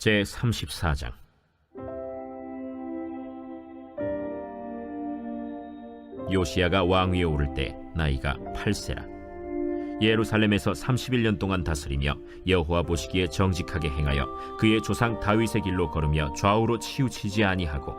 제34장. 요시야가 왕위에 오를 때 나이가 8세라. 예루살렘에서 31년 동안 다스리며 여호와 보시기에 정직하게 행하여 그의 조상 다윗의 길로 걸으며 좌우로 치우치지 아니하고,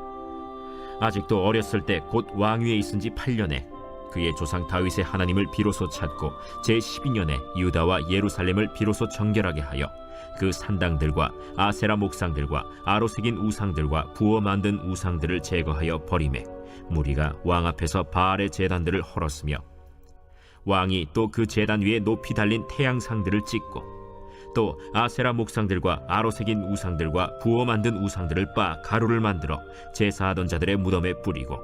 아직도 어렸을 때 곧 왕위에 있은 지 8년에 그의 조상 다윗의 하나님을 비로소 찾고 제12년에 유다와 예루살렘을 비로소 정결하게 하여 그 산당들과 아세라 목상들과 아로새긴 우상들과 부어 만든 우상들을 제거하여 버리매 무리가 왕 앞에서 바알의 제단들을 헐었으며, 왕이 또 그 제단 위에 높이 달린 태양상들을 찍고 또 아세라 목상들과 아로새긴 우상들과 부어 만든 우상들을 빻아 가루를 만들어 제사하던 자들의 무덤에 뿌리고,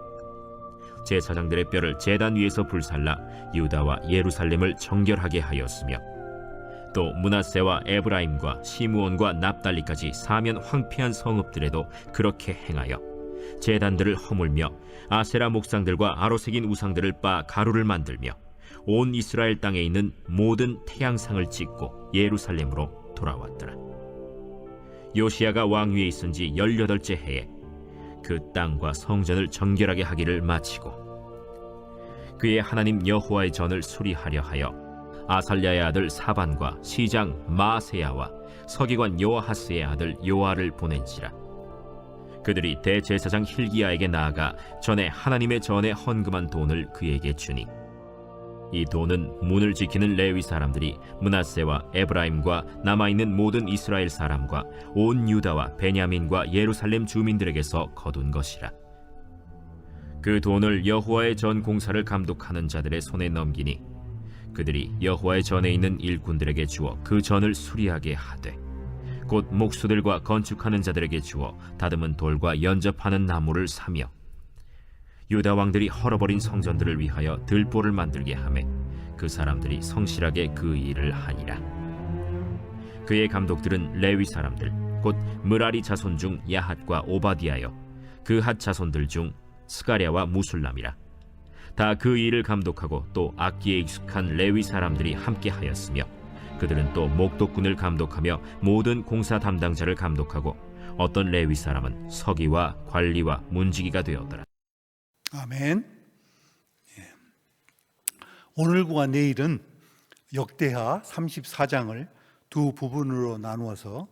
제사장들의 뼈를 제단 위에서 불살라 유다와 예루살렘을 정결하게 하였으며, 또 므낫세와 에브라임과 시므온과 납달리까지 사면 황폐한 성읍들에도 그렇게 행하여 제단들을 허물며 아세라 목상들과 아로새긴 우상들을 빻아 가루를 만들며 온 이스라엘 땅에 있는 모든 태양상을 찍고 예루살렘으로 돌아왔더라. 요시야가 왕위에 있은 지 18째 해에 그 땅과 성전을 정결하게 하기를 마치고, 그의 하나님 여호와의 전을 수리하려 하여 아살랴의 아들 사반과 시장 마세야와 서기관 요아하스의 아들 요아를 보낸지라. 그들이 대제사장 hil기야에게 나아가 전에 하나님의 전에 헌금한 돈을 그에게 주니, 이 돈은 문을 지키는 레위 사람들이 므낫세와 에브라임과 남아있는 모든 이스라엘 사람과 온 유다와 베냐민과 예루살렘 주민들에게서 거둔 것이라. 그 돈을 여호와의 전 공사를 감독하는 자들의 손에 넘기니 그들이 여호와의 전에 있는 일꾼들에게 주어 그 전을 수리하게 하되, 곧 목수들과 건축하는 자들에게 주어 다듬은 돌과 연접하는 나무를 사며, 유다 왕들이 헐어버린 성전들을 위하여 들보를 만들게 하매 그 사람들이 성실하게 그 일을 하니라. 그의 감독들은 레위 사람들 곧 므라리 자손 중 야핫과 오바디아여, 그 핫 자손들 중 스가랴와 무술람이라. 다 그 일을 감독하고 또 악기에 익숙한 레위 사람들이 함께 하였으며, 그들은 또 목독군을 감독하며 모든 공사 담당자를 감독하고 어떤 레위 사람은 서기와 관리와 문지기가 되었더라. 아멘. 오늘과 내일은 역대하 34장을 두 부분으로 나누어서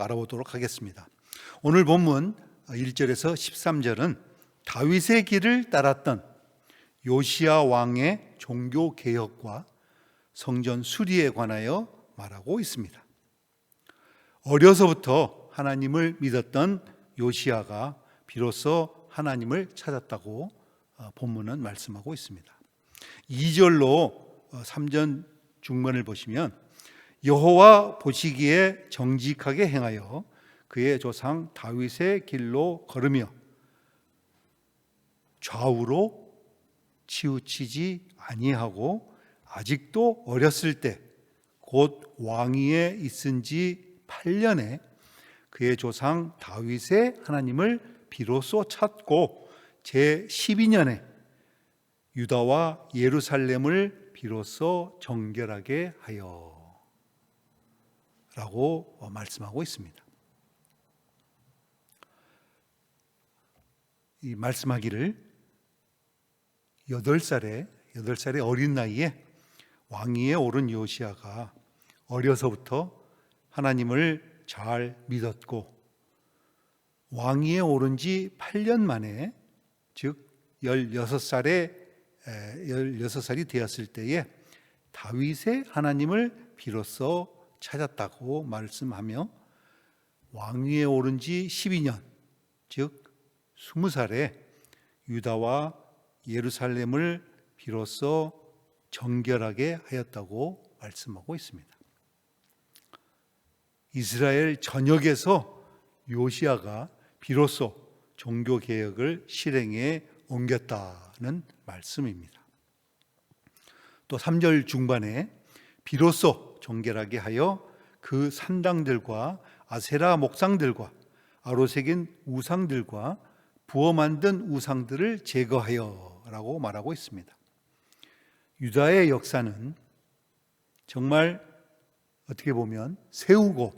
알아보도록 하겠습니다. 오늘 본문 1절에서 13절은 다윗의 길을 따랐던 요시야 왕의 종교 개혁과 성전 수리에 관하여 말하고 있습니다. 어려서부터 하나님을 믿었던 요시야가 비로소 하나님을 찾았다고 본문은 말씀하고 있습니다. 2절로 3절 중반을 보시면 여호와 보시기에 정직하게 행하여 그의 조상 다윗의 길로 걸으며 좌우로 치우치지 아니하고, 아직도 어렸을 때 곧 왕위에 있은 지 8년에 그의 조상 다윗의 하나님을 비로소 찾고 제12년에 유다와 예루살렘을 비로소 정결하게 하여 라고 말씀하고 있습니다. 이 말씀하기를 8살의 어린 나이에 왕위에 오른 요시야가 어려서부터 하나님을 잘 믿었고, 왕위에 오른 지 8년 만에, 즉 16살이 되었을 때에 다윗의 하나님을 비로소 찾았다고 말씀하며, 왕위에 오른 지 12년, 즉 20살에 유다와 예루살렘을 비로소 정결하게 하였다고 말씀하고 있습니다. 이스라엘 전역에서 요시야가 비로소 종교개혁을 실행에 옮겼다는 말씀입니다. 또 3절 중반에 비로소 정결하게 하여 그 산당들과 아세라 목상들과 아로새긴 우상들과 부어 만든 우상들을 제거하여 라고 말하고 있습니다. 유다의 역사는 정말 어떻게 보면 세우고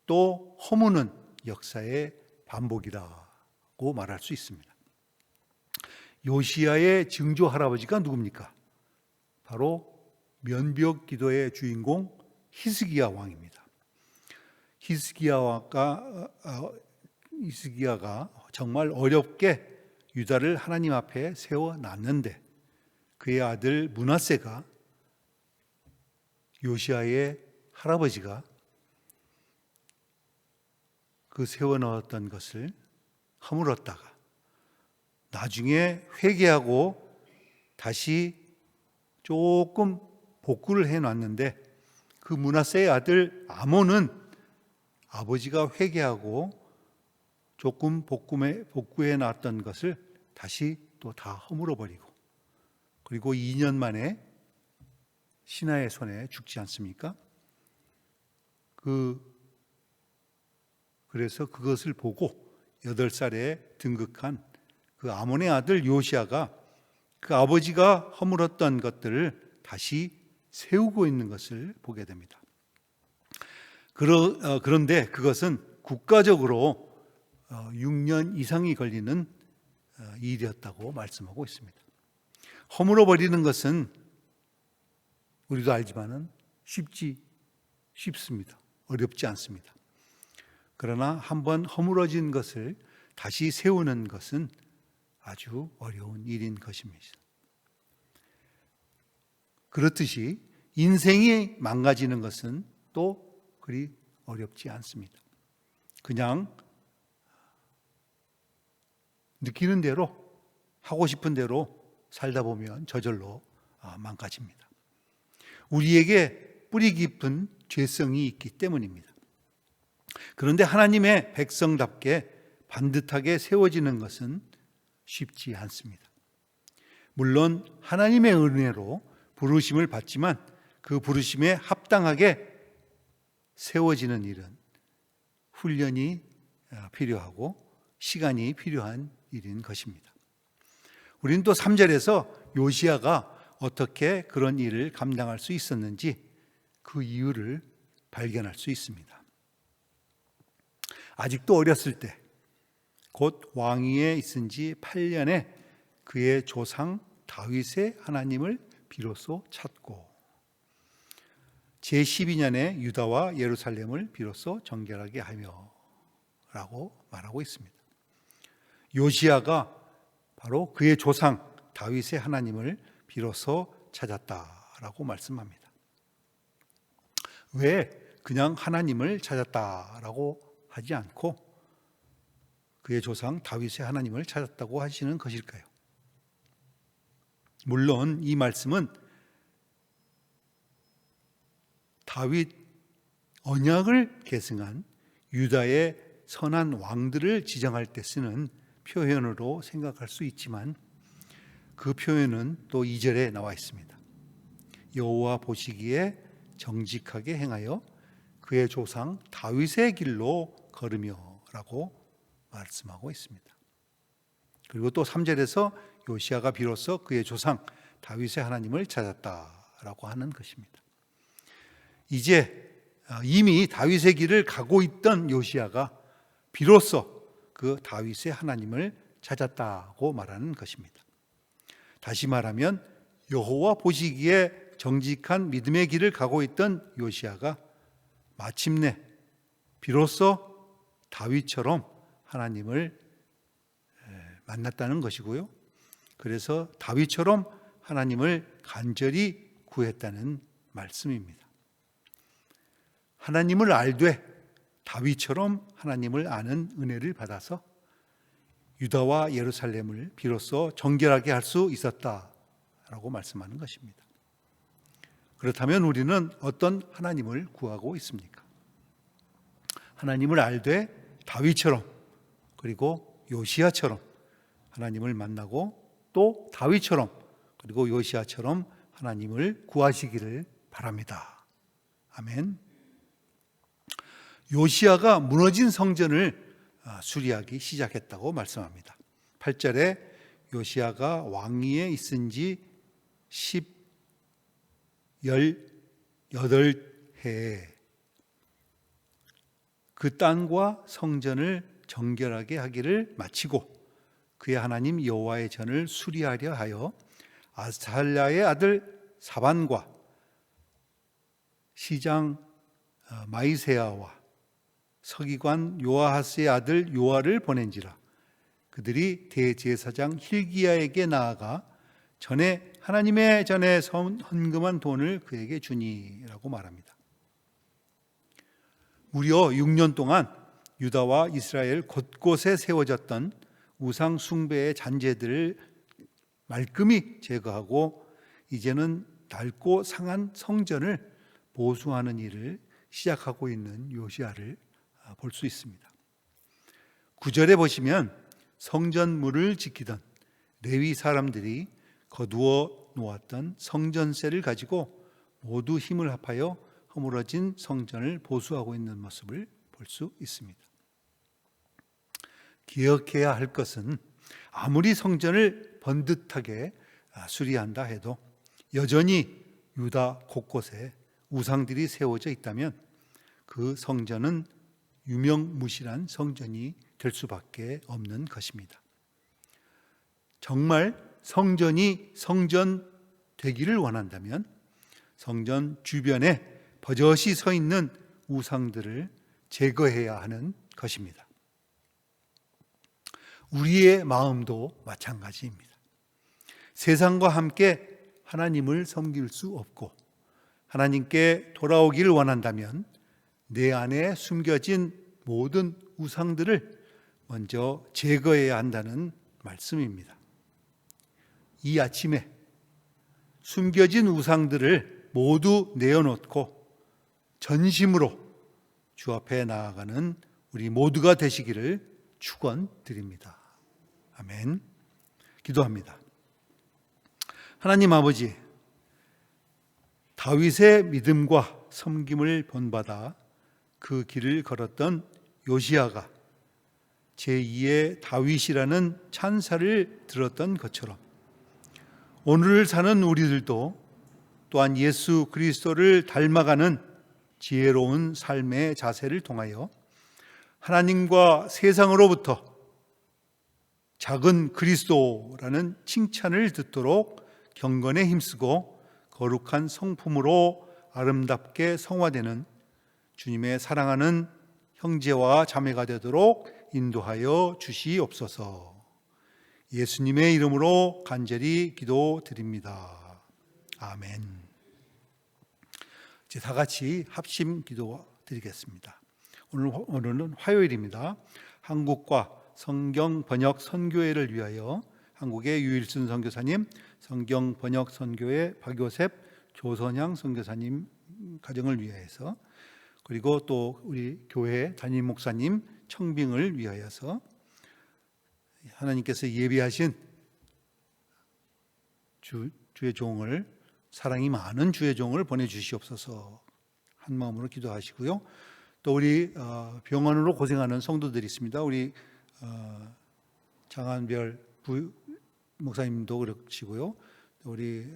또 허무는 역사의 반복이라고 말할 수 있습니다. 요시야의 증조 할아버지가 누굽니까? 바로 면벽 기도의 주인공 히스기야 왕입니다. 히스기야가 정말 어렵게 유다를 하나님 앞에 세워놨는데 그의 아들 므낫세가 요시야의 할아버지가 그 세워넣었던 것을 허물었다가 나중에 회개하고 다시 조금 복구를 해놨는데 그 므낫세의 아들 아몬은 아버지가 회개하고 조금 복구해 놨던 것을 다시 또 다 허물어버리고 그리고 2년 만에 신하의 손에 죽지 않습니까? 그래서 그것을 보고 8살에 등극한 그 아몬의 아들 요시야가 그 아버지가 허물었던 것들을 다시 세우고 있는 것을 보게 됩니다. 그런데 그것은 국가적으로 6년 이상이 걸리는 일이었다고 말씀하고 있습니다. 허물어버리는 것은 우리도 알지만은 쉽습니다. 어렵지 않습니다. 그러나 한번 허물어진 것을 다시 세우는 것은 아주 어려운 일인 것입니다. 그렇듯이 인생이 망가지는 것은 또 그리 어렵지 않습니다. 그냥 느끼는 대로 하고 싶은 대로 살다 보면 저절로 망가집니다. 우리에게 뿌리 깊은 죄성이 있기 때문입니다. 그런데 하나님의 백성답게 반듯하게 세워지는 것은 쉽지 않습니다. 물론 하나님의 은혜로 부르심을 받지만 그 부르심에 합당하게 세워지는 일은 훈련이 필요하고 시간이 필요한 일인 것입니다. 우리는 또 3절에서 요시야가 어떻게 그런 일을 감당할 수 있었는지 그 이유를 발견할 수 있습니다. 아직도 어렸을 때 곧 왕위에 있은 지 8년에 그의 조상 다윗의 하나님을 비로소 찾고 제12년에 유다와 예루살렘을 비로소 정결하게 하며 라고 말하고 있습니다. 요시야가 바로 그의 조상 다윗의 하나님을 비로소 찾았다라고 말씀합니다. 왜 그냥 하나님을 찾았다라고 하지 않고 그의 조상 다윗의 하나님을 찾았다고 하시는 것일까요? 물론 이 말씀은 다윗 언약을 계승한 유다의 선한 왕들을 지정할 때 쓰는 표현으로 생각할 수 있지만 그 표현은 또 2절에 나와 있습니다. 여호와 보시기에 정직하게 행하여 그의 조상 다윗의 길로 걸으며 라고 말씀하고 있습니다. 그리고 또 3절에서 요시야가 비로소 그의 조상 다윗의 하나님을 찾았다라고 하는 것입니다. 이제 이미 다윗의 길을 가고 있던 요시야가 비로소 그 다윗의 하나님을 찾았다고 말하는 것입니다. 다시 말하면 여호와 보시기에 정직한 믿음의 길을 가고 있던 요시야가 마침내 비로소 다윗처럼 하나님을 만났다는 것이고요. 그래서 다윗처럼 하나님을 간절히 구했다는 말씀입니다. 하나님을 알되 다윗처럼 하나님을 아는 은혜를 받아서 유다와 예루살렘을 비로소 정결하게 할 수 있었다라고 말씀하는 것입니다. 그렇다면 우리는 어떤 하나님을 구하고 있습니까? 하나님을 알되 다윗처럼 그리고 요시야처럼 하나님을 만나고 또 다윗처럼 그리고 요시야처럼 하나님을 구하시기를 바랍니다. 아멘. 요시야가 무너진 성전을 수리하기 시작했다고 말씀합니다. 8절에 요시야가 왕위에 있은 지 18해에 그 땅과 성전을 정결하게 하기를 마치고 그의 하나님 여호와의 전을 수리하려 하여 아살랴의 아들 사반과 시장 마이세야와 서기관 요아하스의 아들 요아를 보낸지라. 그들이 대제사장 힐기야에게 나아가 전에 하나님의 전에 헌금한 돈을 그에게 주니라고 말합니다. 무려 6년 동안 유다와 이스라엘 곳곳에 세워졌던 우상 숭배의 잔재들을 말끔히 제거하고 이제는 낡고 상한 성전을 보수하는 일을 시작하고 있는 요시야를 볼 수 있습니다. 9절에 보시면 성전문을 지키던 레위 사람들이 거두어 놓았던 성전세를 가지고 모두 힘을 합하여 허물어진 성전을 보수하고 있는 모습을 볼 수 있습니다. 기억해야 할 것은 아무리 성전을 번듯하게 수리한다 해도 여전히 유다 곳곳에 우상들이 세워져 있다면 그 성전은 유명무실한 성전이 될 수밖에 없는 것입니다. 정말 성전이 성전 되기를 원한다면 성전 주변에 버젓이 서 있는 우상들을 제거해야 하는 것입니다. 우리의 마음도 마찬가지입니다. 세상과 함께 하나님을 섬길 수 없고 하나님께 돌아오기를 원한다면 내 안에 숨겨진 모든 우상들을 먼저 제거해야 한다는 말씀입니다. 이 아침에 숨겨진 우상들을 모두 내어놓고 전심으로 주 앞에 나아가는 우리 모두가 되시기를 축원드립니다. 아멘. 기도합니다. 하나님 아버지, 다윗의 믿음과 섬김을 본받아 그 길을 걸었던 요시야가 제2의 다윗이라는 찬사를 들었던 것처럼 오늘을 사는 우리들도 또한 예수 그리스도를 닮아가는 지혜로운 삶의 자세를 통하여 하나님과 세상으로부터 작은 그리스도라는 칭찬을 듣도록 경건에 힘쓰고 거룩한 성품으로 아름답게 성화되는 주님의 사랑하는 형제와 자매가 되도록 인도하여 주시옵소서. 예수님의 이름으로 간절히 기도드립니다. 아멘. 이제 다 같이 합심 기도 드리겠습니다. 오늘은 화요일입니다. 한국과 성경 번역 선교회를 위하여 한국의 유일순 선교사님, 성경 번역 선교회 박요셉 조선양 선교사님 가정을 위하여서, 그리고 또 우리 교회 담임 목사님 청빙을 위하여서 하나님께서 예비하신 주의 종을, 사랑이 많은 주의 종을 보내주시옵소서 한 마음으로 기도하시고요. 또 우리 병원으로 고생하는 성도들이 있습니다. 우리 장한별 목사님도 그러시고요. 우리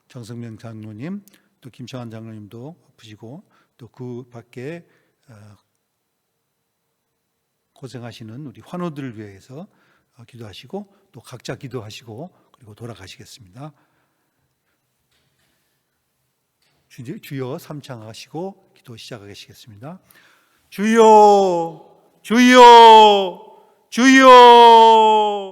정성명 장로님, 또 김창환 장로님도 아프시고, 또 그 밖에 고생하시는 우리 환우들을 위해서 기도하시고, 또 각자 기도하시고, 그리고 돌아가시겠습니다. 주여 삼창하시고 기도 시작하시겠습니다. 주여, 주여, 주여.